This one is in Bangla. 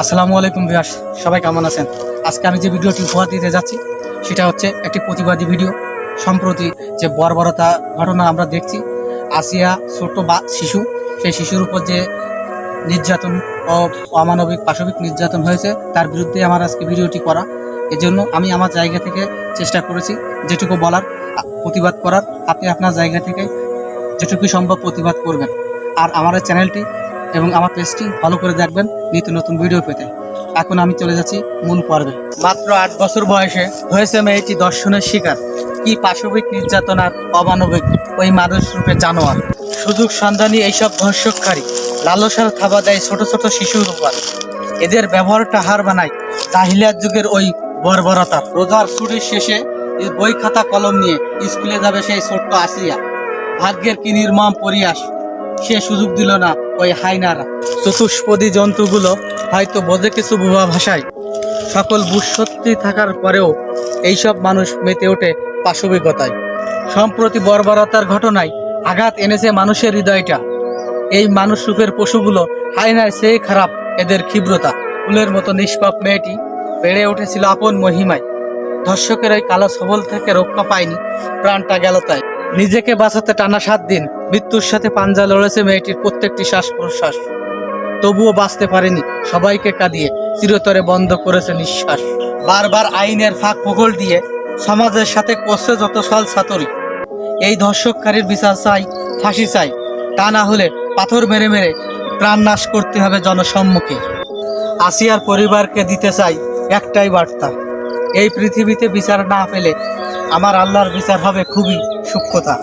আসসালামু আলাইকুম ভিউয়ার্স, সবাই কেমন আছেন? আজকে আমি যে ভিডিওটি উপহার দিতে যাচ্ছি সেটা হচ্ছে একটি প্রতিবাদী ভিডিও। সম্প্রতি যে বর্বরতা ঘটনা আমরা দেখছি, আসিয়া ছোট শিশু, সেই শিশুর উপর যে নির্যাতন ও অমানবিক পাশবিক নির্যাতন হয়েছে তার বিরুদ্ধে আমার আজকে ভিডিওটি করা। এজন্য আমি আমার জায়গা থেকে চেষ্টা করেছি যেটুকু বলার, প্রতিবাদ করার। আপনি আপনার জায়গা থেকে যেটুকু সম্ভব প্রতিবাদ করবেন, আর আমার চ্যানেলটি এবং আমার পেজটি ফলো করে দেখবেন নিত্য নতুন ভিডিও পেতে। এখন আমি চলে যাচ্ছি মূল পর্বে। মাত্র 8 বছর বয়সে হয়েছে মেয়েটি ধর্ষণের শিকার। কি পাশবিক নির্যাতন আর অমানবিক ওই মানুষ রূপে জানোয়ার। সুযোগ সন্ধানী এইসব ধর্ষককারী লালসার থাবা দেয় ছোট ছোট শিশুর উপর। এদের ব্যবহারটা হার বানায় জাহিলিয়াত যুগের ওই বর্বরতা। রোজার ছুটির শেষে বই খাতা কলম নিয়ে স্কুলে যাবে সেই ছোট্ট আসিয়া। ভাগ্যের কি নির্মম পরিহাস, সে সুযোগ দিল না ওই হাইনারা। চতুষ্পদী জন্তুগুলো হয়তো বোঝে কিছু ভুয়া ভাষায়। সকল বুঝশক্তি থাকার পরেও এইসব মানুষ মেতে ওঠে পাশবিকতায়। সম্প্রতি বর্বরতার ঘটনায় আঘাত এনেছে মানুষের হৃদয়টা। এই মানুষ রূপের পশুগুলো হাইনার চেয়ে খারাপ এদের ক্ষিব্রতা। ফুলের মতো নিষ্পাপ মেয়েটি বেড়ে উঠেছিল আপন মহিমায়। ধর্ষকের ওই কালো ছবল থেকে রক্ষা পায়নি, প্রাণটা গেল তাই। নিজেকে বাঁচাতে টানা 7 দিন মৃত্যুর সাথে পাঞ্জা লড়েছে মেয়েটির প্রত্যেকটি শ্বাস প্রশ্বাস। তবুও বাঁচতে পারেনি, সবাইকে কাঁদিয়ে চিরতরে বন্ধ করেছে নিঃশ্বাস। বারবার আইনের ফাঁক ফোকর দিয়ে সমাজের সাথে করছে যত ছল ছাতরি। এই ধর্ষককারীর বিচার চাই, ফাঁসি চাই। তা না হলে পাথর মেরে মেরে প্রাণ নাশ করতে হবে জনসম্মুখে। আসিয়ার পরিবারকে দিতে চাই একটাই বার্তা, এই পৃথিবীতে বিচার না পেলে আমার আল্লাহর বিচার হবে খুবই সূক্ষ্মতা।